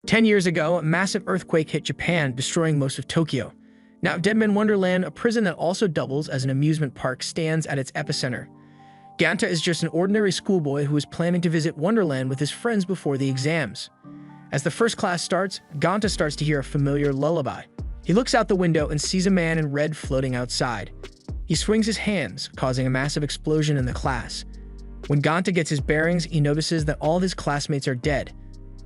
10 years ago, a massive earthquake hit Japan, destroying most of Tokyo. Now, Deadman Wonderland, a prison that also doubles as an amusement park, stands at its epicenter. Ganta is just an ordinary schoolboy who is planning to visit Wonderland with his friends before the exams. As the first class starts, Ganta starts to hear a familiar lullaby. He looks out the window and sees a man in red floating outside. He swings his hands, causing a massive explosion in the class. When Ganta gets his bearings, he notices that all his classmates are dead.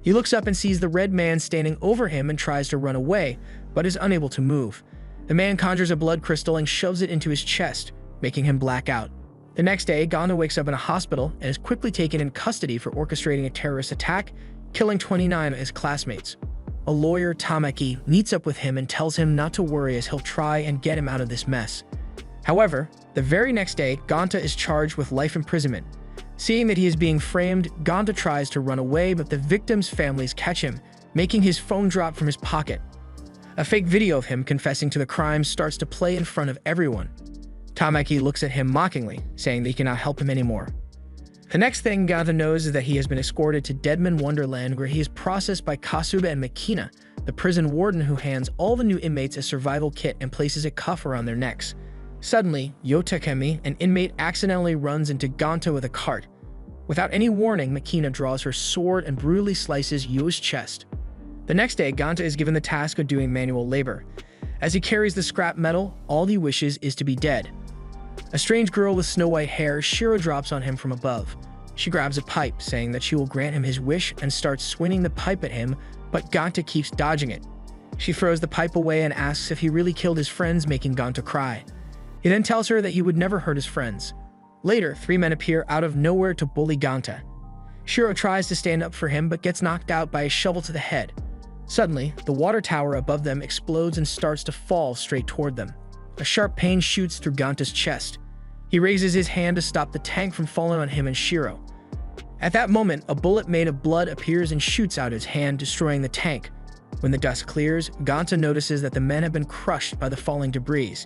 He looks up and sees the red man standing over him and tries to run away, but is unable to move. The man conjures a blood crystal and shoves it into his chest, making him black out. The next day, Ganta wakes up in a hospital and is quickly taken in custody for orchestrating a terrorist attack, killing 29 of his classmates. A lawyer, Tamaki, meets up with him and tells him not to worry as he'll try and get him out of this mess. However, the very next day, Ganta is charged with life imprisonment. Seeing that he is being framed, Ganta tries to run away, but the victims' families catch him, making his phone drop from his pocket. A fake video of him confessing to the crimes starts to play in front of everyone. Tamaki looks at him mockingly, saying that he cannot help him anymore. The next thing Ganta knows is that he has been escorted to Deadman Wonderland, where he is processed by Kasuba and Makina, the prison warden who hands all the new inmates a survival kit and places a cuff around their necks. Suddenly, Yotakemi, an inmate, accidentally runs into Ganta with a cart. Without any warning, Makina draws her sword and brutally slices Yo's chest. The next day, Ganta is given the task of doing manual labor. As he carries the scrap metal, all he wishes is to be dead. A strange girl with snow-white hair, Shiro, drops on him from above. She grabs a pipe, saying that she will grant him his wish and starts swinging the pipe at him, but Ganta keeps dodging it. She throws the pipe away and asks if he really killed his friends, making Ganta cry. He then tells her that he would never hurt his friends. Later, 3 men appear out of nowhere to bully Ganta. Shiro tries to stand up for him but gets knocked out by a shovel to the head. Suddenly, the water tower above them explodes and starts to fall straight toward them. A sharp pain shoots through Ganta's chest. He raises his hand to stop the tank from falling on him and Shiro. At that moment, a bullet made of blood appears and shoots out his hand, destroying the tank. When the dust clears, Ganta notices that the men have been crushed by the falling debris.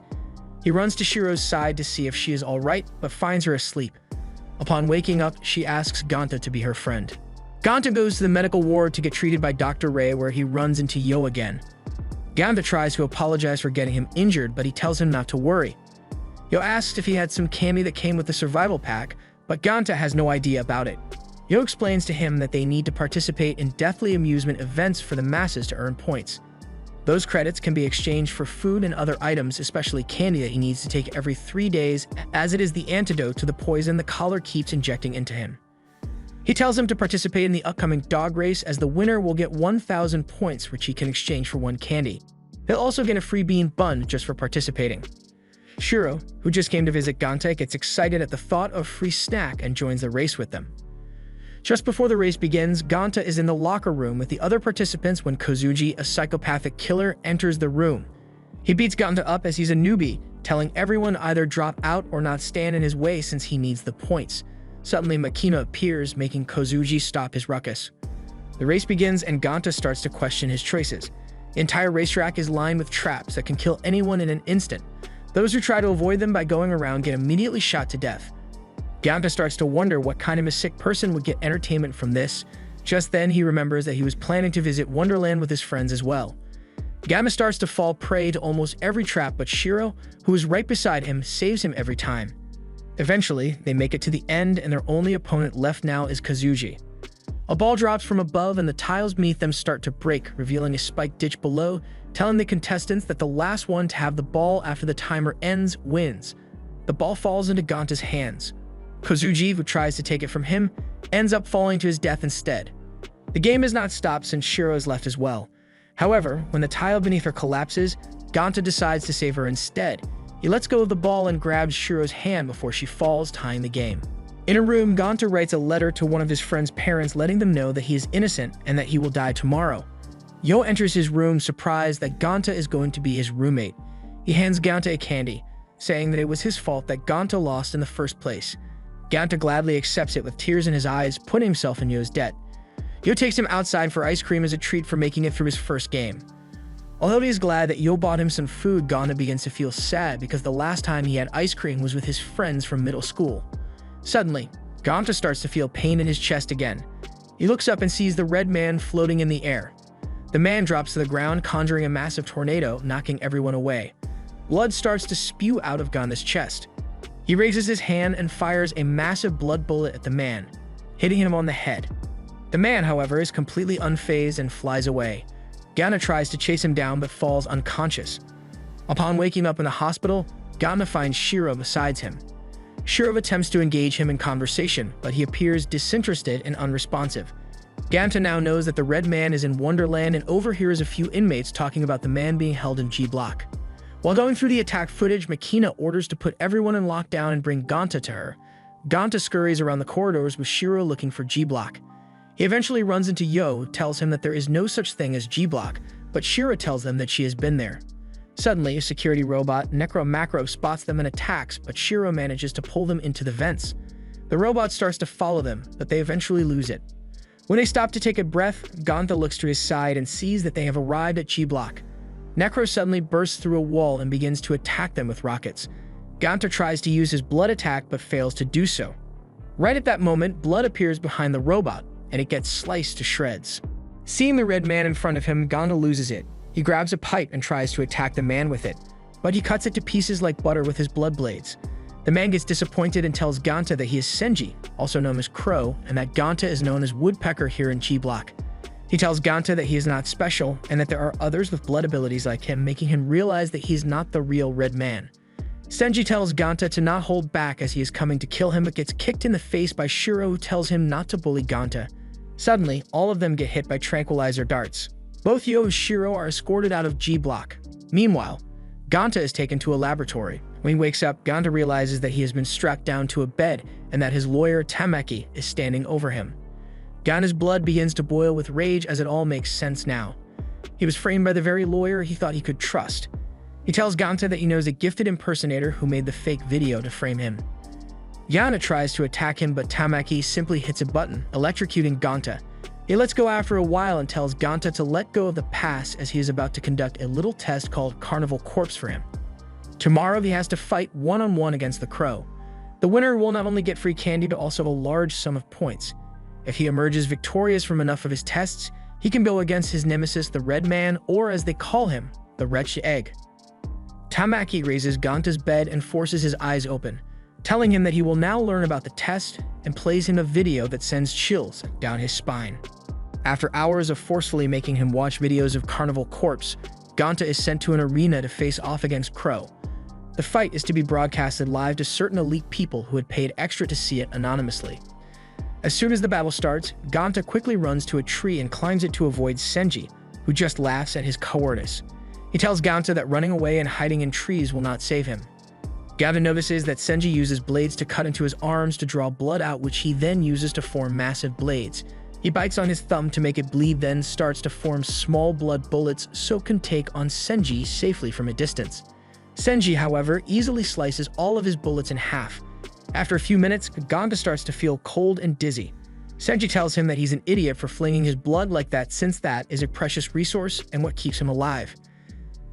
He runs to Shiro's side to see if she is all right, but finds her asleep. Upon waking up, she asks Ganta to be her friend. Ganta goes to the medical ward to get treated by Dr. Ray, where he runs into Yo again. Ganta tries to apologize for getting him injured, but he tells him not to worry. Yo asks if he had some candy that came with the survival pack, but Ganta has no idea about it. Yo explains to him that they need to participate in deathly amusement events for the masses to earn points. Those credits can be exchanged for food and other items, especially candy that he needs to take every 3 days, as it is the antidote to the poison the collar keeps injecting into him. He tells him to participate in the upcoming dog race, as the winner will get 1,000 points, which he can exchange for 1 candy. He'll also get a free bean bun just for participating. Shiro, who just came to visit Ganta, gets excited at the thought of free snack and joins the race with them. Just before the race begins, Ganta is in the locker room with the other participants when Kozuji, a psychopathic killer, enters the room. He beats Ganta up as he's a newbie, telling everyone either drop out or not stand in his way since he needs the points. Suddenly, Makina appears, making Kozuji stop his ruckus. The race begins and Ganta starts to question his choices. The entire racetrack is lined with traps that can kill anyone in an instant. Those who try to avoid them by going around get immediately shot to death. Ganta starts to wonder what kind of a sick person would get entertainment from this. Just then, he remembers that he was planning to visit Wonderland with his friends as well. Ganta starts to fall prey to almost every trap, but Shiro, who is right beside him, saves him every time. Eventually, they make it to the end, and their only opponent left now is Kozuji. A ball drops from above, and the tiles beneath them start to break, revealing a spiked ditch below, telling the contestants that the last one to have the ball after the timer ends wins. The ball falls into Ganta's hands. Kozuji, who tries to take it from him, ends up falling to his death instead. The game has not stopped since Shiro is left as well. However, when the tile beneath her collapses, Ganta decides to save her instead. He lets go of the ball and grabs Shiro's hand before she falls, tying the game. In a room, Ganta writes a letter to one of his friend's parents, letting them know that he is innocent and that he will die tomorrow. Yo enters his room, surprised that Ganta is going to be his roommate. He hands Ganta a candy, saying that it was his fault that Ganta lost in the first place. Ganta gladly accepts it with tears in his eyes, putting himself in Yo's debt. Yo takes him outside for ice cream as a treat for making it through his first game. Although he is glad that Yo bought him some food, Ganta begins to feel sad because the last time he had ice cream was with his friends from middle school. Suddenly, Ganta starts to feel pain in his chest again. He looks up and sees the red man floating in the air. The man drops to the ground, conjuring a massive tornado, knocking everyone away. Blood starts to spew out of Ganta's chest. He raises his hand and fires a massive blood bullet at the man, hitting him on the head. The man, however, is completely unfazed and flies away. Ganta tries to chase him down but falls unconscious. Upon waking up in the hospital, Ganta finds Shiro beside him. Shiro attempts to engage him in conversation, but he appears disinterested and unresponsive. Ganta now knows that the Red Man is in Wonderland and overhears a few inmates talking about the man being held in G Block. While going through the attack footage, Makina orders to put everyone in lockdown and bring Ganta to her. Ganta scurries around the corridors with Shiro looking for G Block. He eventually runs into Yo, who tells him that there is no such thing as G Block, but Shiro tells them that she has been there. Suddenly, a security robot, Necro Macro, spots them and attacks, but Shiro manages to pull them into the vents. The robot starts to follow them, but they eventually lose it. When they stop to take a breath, Ganta looks to his side and sees that they have arrived at G Block. Necro suddenly bursts through a wall and begins to attack them with rockets. Ganta tries to use his blood attack but fails to do so. Right at that moment, blood appears behind the robot, and it gets sliced to shreds. Seeing the Red Man in front of him, Ganta loses it. He grabs a pipe and tries to attack the man with it, but he cuts it to pieces like butter with his blood blades. The man gets disappointed and tells Ganta that he is Senji, also known as Crow, and that Ganta is known as Woodpecker here in G Block. He tells Ganta that he is not special and that there are others with blood abilities like him, making him realize that he is not the real Red Man. Senji tells Ganta to not hold back as he is coming to kill him, but gets kicked in the face by Shiro, who tells him not to bully Ganta. Suddenly, all of them get hit by tranquilizer darts. Both Yo and Shiro are escorted out of G Block. Meanwhile, Ganta is taken to a laboratory. When he wakes up, Ganta realizes that he has been strapped down to a bed and that his lawyer, Tamaki, is standing over him. Ganta's blood begins to boil with rage as it all makes sense now. He was framed by the very lawyer he thought he could trust. He tells Ganta that he knows a gifted impersonator who made the fake video to frame him. Ganta tries to attack him, but Tamaki simply hits a button, electrocuting Ganta. He lets go after a while and tells Ganta to let go of the pass as he is about to conduct a little test called Carnival Corpse for him. Tomorrow he has to fight one-on-one against the Crow. The winner will not only get free candy but also a large sum of points. If he emerges victorious from enough of his tests, he can go against his nemesis, the Red Man, or as they call him, the Wretched Egg. Tamaki raises Ganta's bed and forces his eyes open, telling him that he will now learn about the test and plays him a video that sends chills down his spine. After hours of forcefully making him watch videos of Carnival Corpse, Ganta is sent to an arena to face off against Crow. The fight is to be broadcasted live to certain elite people who had paid extra to see it anonymously. As soon as the battle starts, Ganta quickly runs to a tree and climbs it to avoid Senji, who just laughs at his cowardice. He tells Ganta that running away and hiding in trees will not save him. Ganta notices that Senji uses blades to cut into his arms to draw blood out, which he then uses to form massive blades. He bites on his thumb to make it bleed, then starts to form small blood bullets so can take on Senji safely from a distance. Senji, however, easily slices all of his bullets in half. After a few minutes, Ganta starts to feel cold and dizzy. Senji tells him that he's an idiot for flinging his blood like that, since that is a precious resource and what keeps him alive.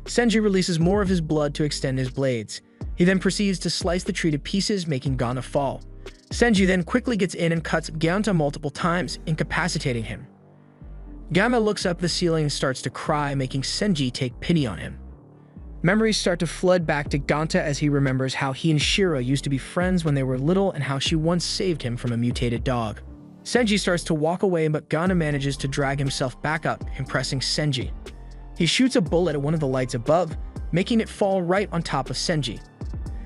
Senji releases more of his blood to extend his blades. He then proceeds to slice the tree to pieces, making Ganta fall. Senji then quickly gets in and cuts Ganta multiple times, incapacitating him. Ganta looks up the ceiling and starts to cry, making Senji take pity on him. Memories start to flood back to Ganta as he remembers how he and Shiro used to be friends when they were little and how she once saved him from a mutated dog. Senji starts to walk away, but Ganta manages to drag himself back up, impressing Senji. He shoots a bullet at one of the lights above, making it fall right on top of Senji.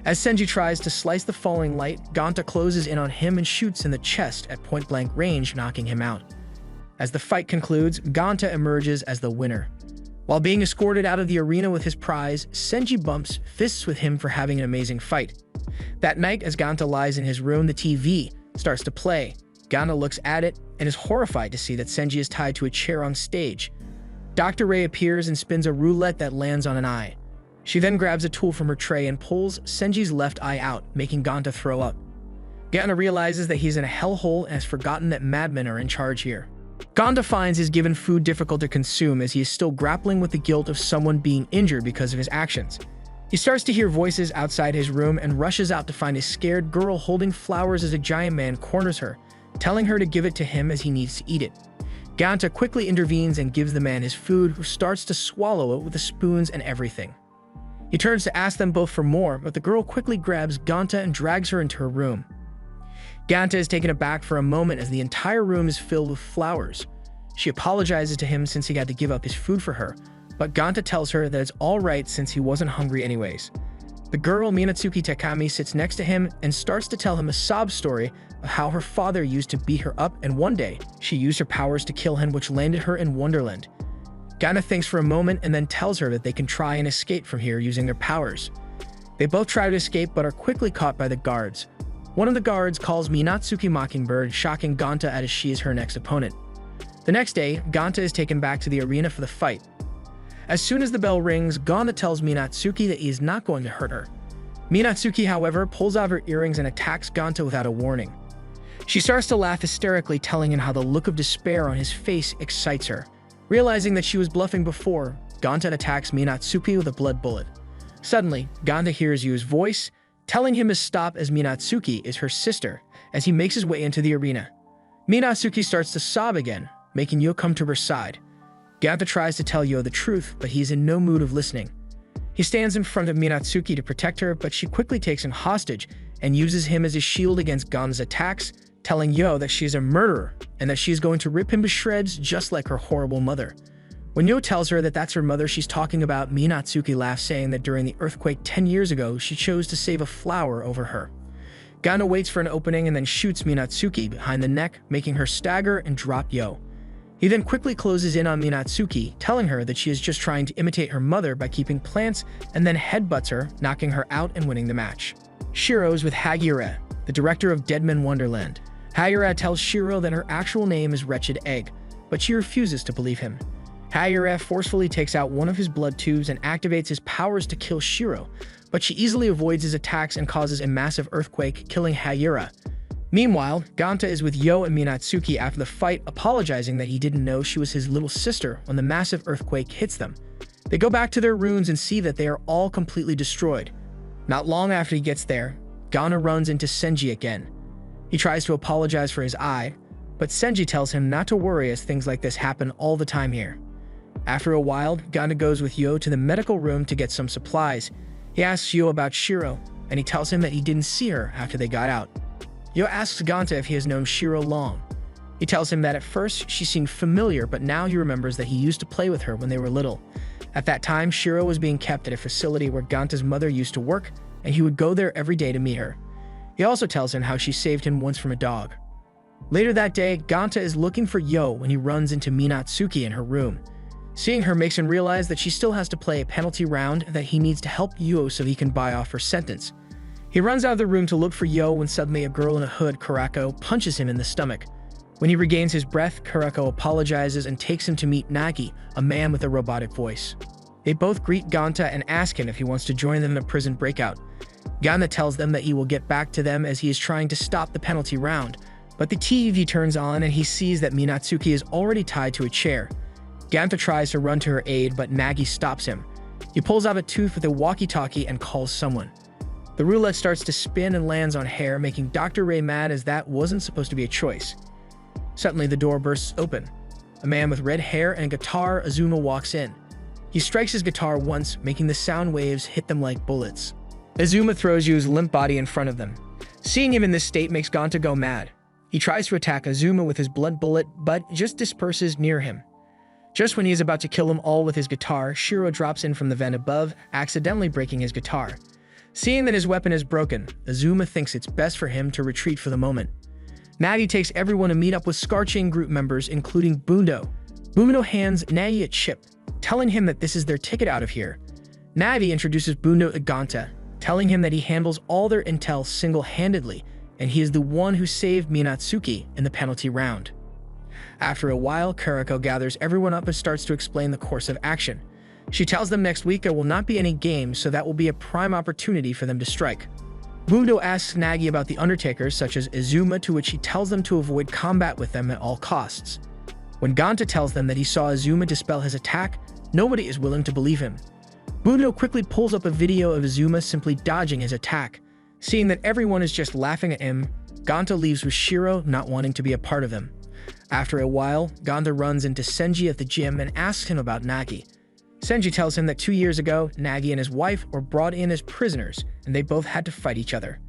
As Senji tries to slice the falling light, Ganta closes in on him and shoots in the chest at point-blank range, knocking him out. As the fight concludes, Ganta emerges as the winner. While being escorted out of the arena with his prize, Senji bumps fists with him for having an amazing fight. That night, as Ganta lies in his room, the TV starts to play. Ganta looks at it and is horrified to see that Senji is tied to a chair on stage. Dr. Ray appears and spins a roulette that lands on an eye. She then grabs a tool from her tray and pulls Senji's left eye out, making Ganta throw up. Ganta realizes that he's in a hellhole and has forgotten that madmen are in charge here. Ganta finds his given food difficult to consume as he is still grappling with the guilt of someone being injured because of his actions. He starts to hear voices outside his room and rushes out to find a scared girl holding flowers as a giant man corners her, telling her to give it to him as he needs to eat it. Ganta quickly intervenes and gives the man his food, who starts to swallow it with the spoons and everything. He turns to ask them both for more, but the girl quickly grabs Ganta and drags her into her room. Ganta is taken aback for a moment as the entire room is filled with flowers. She apologizes to him since he had to give up his food for her, but Ganta tells her that it's all right since he wasn't hungry anyways. The girl, Minatsuki Takami, sits next to him and starts to tell him a sob story of how her father used to beat her up, and one day she used her powers to kill him, which landed her in Wonderland. Ganta thinks for a moment and then tells her that they can try and escape from here using their powers. They both try to escape but are quickly caught by the guards. One of the guards calls Minatsuki Mockingbird, shocking Ganta as she is her next opponent. The next day, Ganta is taken back to the arena for the fight. As soon as the bell rings, Ganta tells Minatsuki that he is not going to hurt her. Minatsuki, however, pulls out her earrings and attacks Ganta without a warning. She starts to laugh hysterically, telling him how the look of despair on his face excites her. Realizing that she was bluffing before, Ganta attacks Minatsuki with a blood bullet. Suddenly, Ganta hears Yu's voice, telling him to stop as Minatsuki is her sister, as he makes his way into the arena. Minatsuki starts to sob again, making Yu come to her side. Ganta tries to tell Yu the truth, but he is in no mood of listening. He stands in front of Minatsuki to protect her, but she quickly takes him hostage and uses him as a shield against Ganta's attacks, telling Yu that she is a murderer and that she is going to rip him to shreds just like her horrible mother. When Yu tells her that that's her mother she's talking about, Minatsuki laughs, saying that during the earthquake 10 years ago, she chose to save a flower over her. Ganta waits for an opening and then shoots Minatsuki behind the neck, making her stagger and drop Yu. He then quickly closes in on Minatsuki, telling her that she is just trying to imitate her mother by keeping plants, and then headbutts her, knocking her out and winning the match. Shiro is with Hagiura, the director of Deadman Wonderland. Hagiura tells Shiro that her actual name is Wretched Egg, but she refuses to believe him. Hagiura forcefully takes out one of his blood tubes and activates his powers to kill Shiro, but she easily avoids his attacks and causes a massive earthquake, killing Hagiura. Meanwhile, Ganta is with Yu and Minatsuki after the fight, apologizing that he didn't know she was his little sister when the massive earthquake hits them. They go back to their rooms and see that they are all completely destroyed. Not long after he gets there, Ganta runs into Senji again. He tries to apologize for his eye, but Senji tells him not to worry as things like this happen all the time here. After a while, Ganta goes with Yu to the medical room to get some supplies. He asks Yu about Shiro, and he tells him that he didn't see her after they got out. Yu asks Ganta if he has known Shiro long. He tells him that at first she seemed familiar, but now he remembers that he used to play with her when they were little. At that time, Shiro was being kept at a facility where Ganta's mother used to work, and he would go there every day to meet her. He also tells him how she saved him once from a dog. Later that day, Ganta is looking for Yu when he runs into Minatsuki in her room. Seeing her makes him realize that she still has to play a penalty round and that he needs to help Yu so he can buy off her sentence. He runs out of the room to look for Yu when suddenly a girl in a hood, Karako, punches him in the stomach. When he regains his breath, Karako apologizes and takes him to meet Nagi, a man with a robotic voice. They both greet Ganta and ask him if he wants to join them in a prison breakout. Ganta tells them that he will get back to them as he is trying to stop the penalty round, but the TV turns on and he sees that Minatsuki is already tied to a chair. Ganta tries to run to her aid, but Nagi stops him. He pulls out a tooth with a walkie-talkie and calls someone. The roulette starts to spin and lands on Hair, making Dr. Ray mad as that wasn't supposed to be a choice. Suddenly, the door bursts open. A man with red hair and a guitar, Azuma, walks in. He strikes his guitar once, making the sound waves hit them like bullets. Azuma throws Yu's limp body in front of them. Seeing him in this state makes Ganta go mad. He tries to attack Azuma with his blood bullet, but just disperses near him. Just when he is about to kill them all with his guitar, Shiro drops in from the vent above, accidentally breaking his guitar. Seeing that his weapon is broken, Azuma thinks it's best for him to retreat for the moment. Nagi takes everyone to meet up with Scarchain group members, including Bundo. Bundo hands Nagi a chip, telling him that this is their ticket out of here. Nagi introduces Bundo to Ganta, telling him that he handles all their intel single-handedly, and he is the one who saved Minatsuki in the penalty round. After a while, Karako gathers everyone up and starts to explain the course of action. She tells them next week there will not be any games, so that will be a prime opportunity for them to strike. Bundo asks Nagi about the Undertakers, such as Azuma, to which he tells them to avoid combat with them at all costs. When Ganta tells them that he saw Azuma dispel his attack, nobody is willing to believe him. Bundo quickly pulls up a video of Azuma simply dodging his attack. Seeing that everyone is just laughing at him, Ganta leaves with Shiro, not wanting to be a part of them. After a while, Ganta runs into Senji at the gym and asks him about Nagi. Senji tells him that 2 years ago, Nagi and his wife were brought in as prisoners, and they both had to fight each other.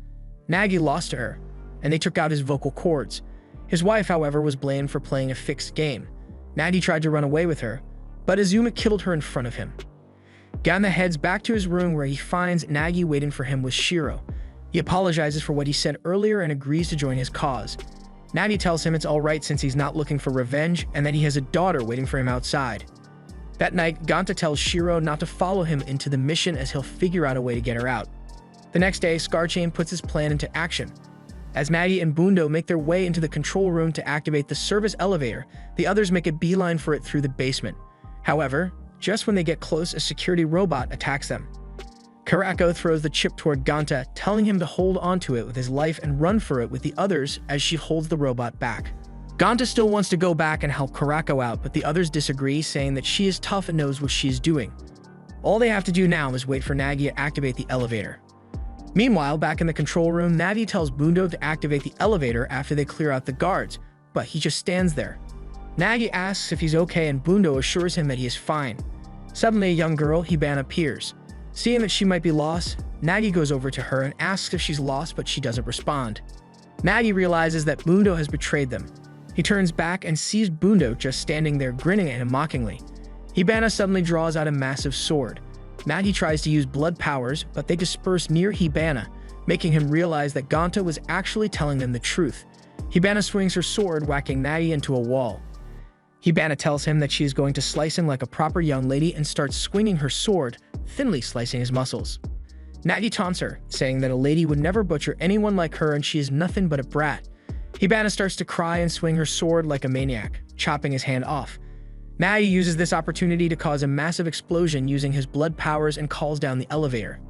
Nagi lost to her, and they took out his vocal cords. His wife, however, was blamed for playing a fixed game. Nagi tried to run away with her, but Azuma killed her in front of him. Ganta heads back to his room where he finds Nagi waiting for him with Shiro. He apologizes for what he said earlier and agrees to join his cause. Nagi tells him it's alright since he's not looking for revenge and that he has a daughter waiting for him outside. That night, Ganta tells Shiro not to follow him into the mission as he'll figure out a way to get her out. The next day, Scarchain puts his plan into action. As Nagi and Bundo make their way into the control room to activate the service elevator, the others make a beeline for it through the basement. However, just when they get close, a security robot attacks them. Karako throws the chip toward Ganta, telling him to hold onto it with his life and run for it with the others as she holds the robot back. Ganta still wants to go back and help Karako out, but the others disagree, saying that she is tough and knows what she is doing. All they have to do now is wait for Nagi to activate the elevator. Meanwhile, back in the control room, Navi tells Bundo to activate the elevator after they clear out the guards, but he just stands there. Nagi asks if he's okay and Bundo assures him that he is fine. Suddenly, a young girl, Hibana, appears. Seeing that she might be lost, Nagi goes over to her and asks if she's lost, but she doesn't respond. Nagi realizes that Bundo has betrayed them. He turns back and sees Bundo just standing there grinning at him mockingly. Hibana suddenly draws out a massive sword. Nagi tries to use blood powers, but they disperse near Hibana, making him realize that Ganta was actually telling them the truth. Hibana swings her sword, whacking Nagi into a wall. Hibana tells him that she is going to slice him like a proper young lady and starts swinging her sword, thinly slicing his muscles. Nagi taunts her, saying that a lady would never butcher anyone like her and she is nothing but a brat. Hibana starts to cry and swing her sword like a maniac, chopping his hand off. Nagi uses this opportunity to cause a massive explosion using his blood powers and calls down the elevator.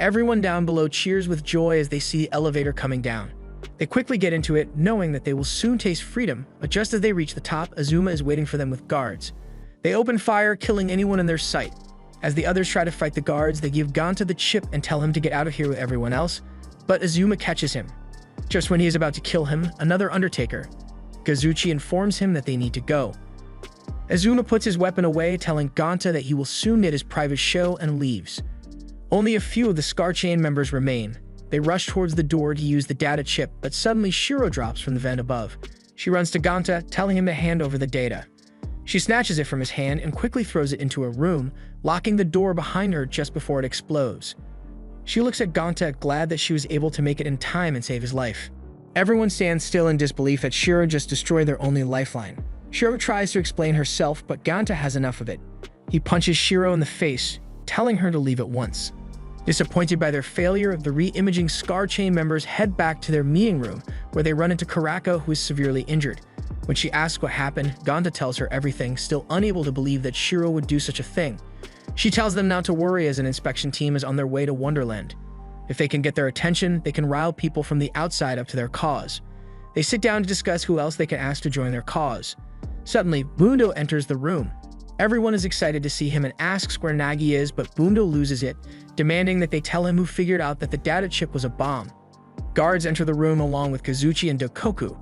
Everyone down below cheers with joy as they see the elevator coming down. They quickly get into it, knowing that they will soon taste freedom, but just as they reach the top, Azuma is waiting for them with guards. They open fire, killing anyone in their sight. As the others try to fight the guards, they give Ganta the chip and tell him to get out of here with everyone else, but Azuma catches him. Just when he is about to kill him, another Undertaker, Kazuchi, informs him that they need to go. Azuma puts his weapon away, telling Ganta that he will soon knit his private show and leaves. Only a few of the Scarchain members remain. They rush towards the door to use the data chip, but suddenly Shiro drops from the vent above. She runs to Ganta, telling him to hand over the data. She snatches it from his hand and quickly throws it into a room, locking the door behind her just before it explodes. She looks at Ganta, glad that she was able to make it in time and save his life. Everyone stands still in disbelief that Shiro just destroyed their only lifeline. Shiro tries to explain herself, but Ganta has enough of it. He punches Shiro in the face, telling her to leave at once. Disappointed by their failure, the re-imaging Scarchain members head back to their meeting room, where they run into Karako, who is severely injured. When she asks what happened, Ganta tells her everything, still unable to believe that Shiro would do such a thing. She tells them not to worry as an inspection team is on their way to Wonderland. If they can get their attention, they can rile people from the outside up to their cause. They sit down to discuss who else they can ask to join their cause. Suddenly, Bundo enters the room. Everyone is excited to see him and asks where Nagi is, but Bundo loses it, demanding that they tell him who figured out that the data chip was a bomb. Guards enter the room along with Kazuchi and Dokoku,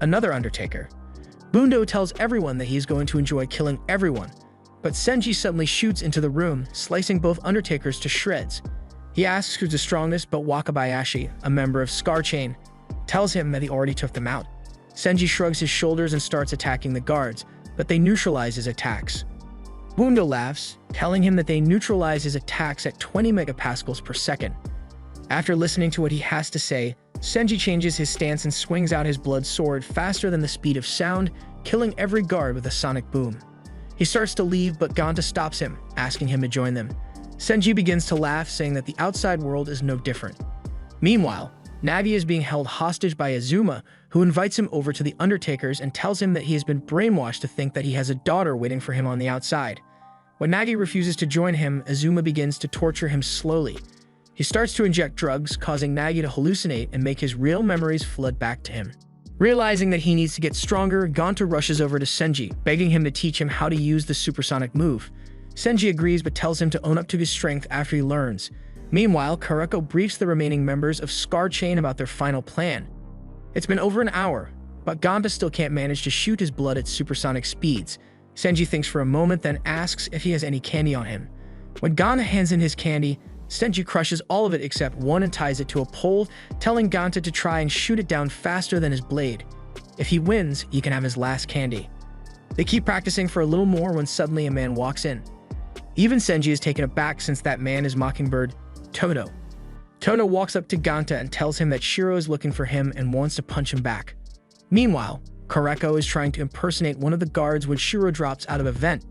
another Undertaker. Bundo tells everyone that he is going to enjoy killing everyone, but Senji suddenly shoots into the room, slicing both Undertakers to shreds. He asks who's the strongest, but Wakabayashi, a member of Scarchain, tells him that he already took them out. Senji shrugs his shoulders and starts attacking the guards, but they neutralize his attacks. Bundo laughs, telling him that they neutralize his attacks at 20 megapascals per second. After listening to what he has to say, Senji changes his stance and swings out his blood sword faster than the speed of sound, killing every guard with a sonic boom. He starts to leave, but Ganta stops him, asking him to join them. Senji begins to laugh, saying that the outside world is no different. Meanwhile, Nagi is being held hostage by Azuma, who invites him over to the Undertakers and tells him that he has been brainwashed to think that he has a daughter waiting for him on the outside. When Nagi refuses to join him, Azuma begins to torture him slowly. He starts to inject drugs, causing Nagi to hallucinate and make his real memories flood back to him. Realizing that he needs to get stronger, Ganta rushes over to Senji, begging him to teach him how to use the supersonic move. Senji agrees but tells him to own up to his strength after he learns. Meanwhile, Karako briefs the remaining members of Scarchain about their final plan. It's been over an hour, but Ganta still can't manage to shoot his blood at supersonic speeds. Senji thinks for a moment, then asks if he has any candy on him. When Ganta hands in his candy, Senji crushes all of it except one and ties it to a pole, telling Ganta to try and shoot it down faster than his blade. If he wins, he can have his last candy. They keep practicing for a little more when suddenly a man walks in. Even Senji is taken aback since that man is Mockingbird Todo. Todo walks up to Ganta and tells him that Shiro is looking for him and wants to punch him back. Meanwhile, Karako is trying to impersonate one of the guards when Shiro drops out of a vent.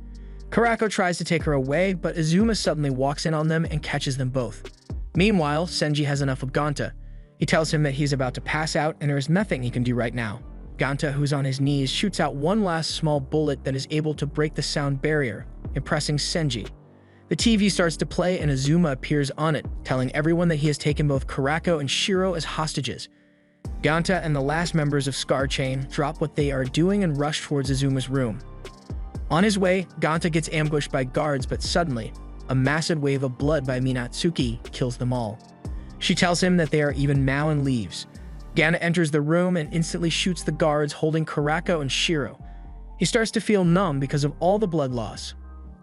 Karako tries to take her away, but Azuma suddenly walks in on them and catches them both. Meanwhile, Senji has enough of Ganta. He tells him that he's about to pass out and there is nothing he can do right now. Ganta, who's on his knees, shoots out one last small bullet that is able to break the sound barrier, impressing Senji. The TV starts to play and Azuma appears on it, telling everyone that he has taken both Karako and Shiro as hostages. Ganta and the last members of Scar Chain drop what they are doing and rush towards Azuma's room. On his way, Ganta gets ambushed by guards, but suddenly, a massive wave of blood by Minatsuki kills them all. She tells him that they are even now and leaves. Ganta enters the room and instantly shoots the guards holding Karako and Shiro. He starts to feel numb because of all the blood loss.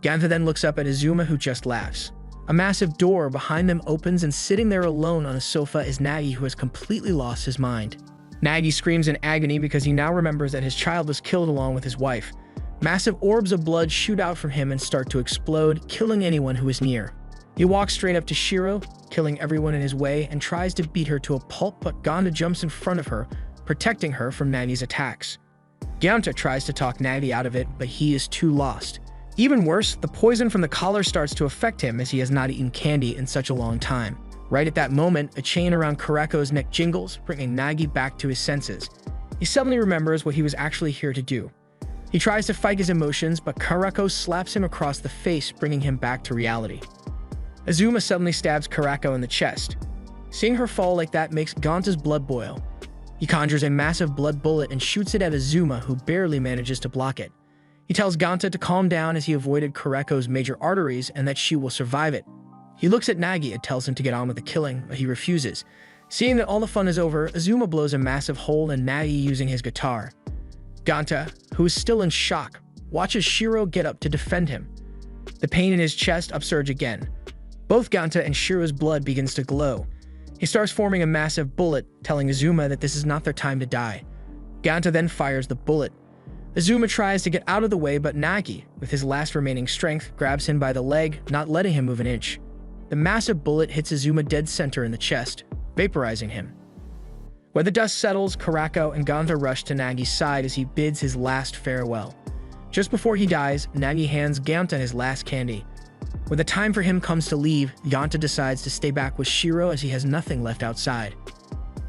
Ganta then looks up at Azuma, who just laughs. A massive door behind them opens and sitting there alone on a sofa is Nagi, who has completely lost his mind. Nagi screams in agony because he now remembers that his child was killed along with his wife. Massive orbs of blood shoot out from him and start to explode, killing anyone who is near. He walks straight up to Shiro, killing everyone in his way, and tries to beat her to a pulp, but Ganta jumps in front of her, protecting her from Nagi's attacks. Ganta tries to talk Nagi out of it, but he is too lost. Even worse, the poison from the collar starts to affect him as he has not eaten candy in such a long time. Right at that moment, a chain around Karako's neck jingles, bringing Nagi back to his senses. He suddenly remembers what he was actually here to do. He tries to fight his emotions, but Karako slaps him across the face, bringing him back to reality. Azuma suddenly stabs Karako in the chest. Seeing her fall like that makes Ganta's blood boil. He conjures a massive blood bullet and shoots it at Azuma, who barely manages to block it. He tells Ganta to calm down as he avoided Karako's major arteries and that she will survive it. He looks at Nagi and tells him to get on with the killing, but he refuses. Seeing that all the fun is over, Azuma blows a massive hole in Nagi using his guitar. Ganta, who is still in shock, watches Shiro get up to defend him. The pain in his chest upsurge again. Both Ganta and Shiro's blood begins to glow. He starts forming a massive bullet, telling Azuma that this is not their time to die. Ganta then fires the bullet. Azuma tries to get out of the way, but Nagi, with his last remaining strength, grabs him by the leg, not letting him move an inch. The massive bullet hits Azuma dead center in the chest, vaporizing him. When the dust settles, Karako and Ganta rush to Nagi's side as he bids his last farewell. Just before he dies, Nagi hands Ganta his last candy. When the time for him comes to leave, Ganta decides to stay back with Shiro as he has nothing left outside.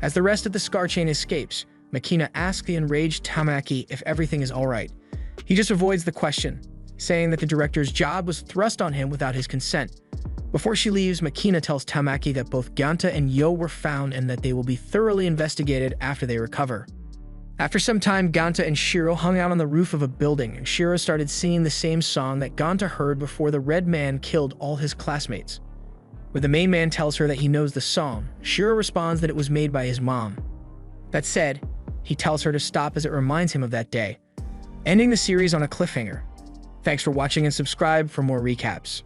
As the rest of the Scar Chain escapes, Makina asks the enraged Tamaki if everything is alright. He just avoids the question, saying that the director's job was thrust on him without his consent. Before she leaves, Makina tells Tamaki that both Ganta and Yo were found and that they will be thoroughly investigated after they recover. After some time, Ganta and Shiro hung out on the roof of a building, and Shiro started singing the same song that Ganta heard before the Red Man killed all his classmates. When the main man tells her that he knows the song, Shiro responds that it was made by his mom. That said, he tells her to stop as it reminds him of that day, ending the series on a cliffhanger. Thanks for watching and subscribe for more recaps.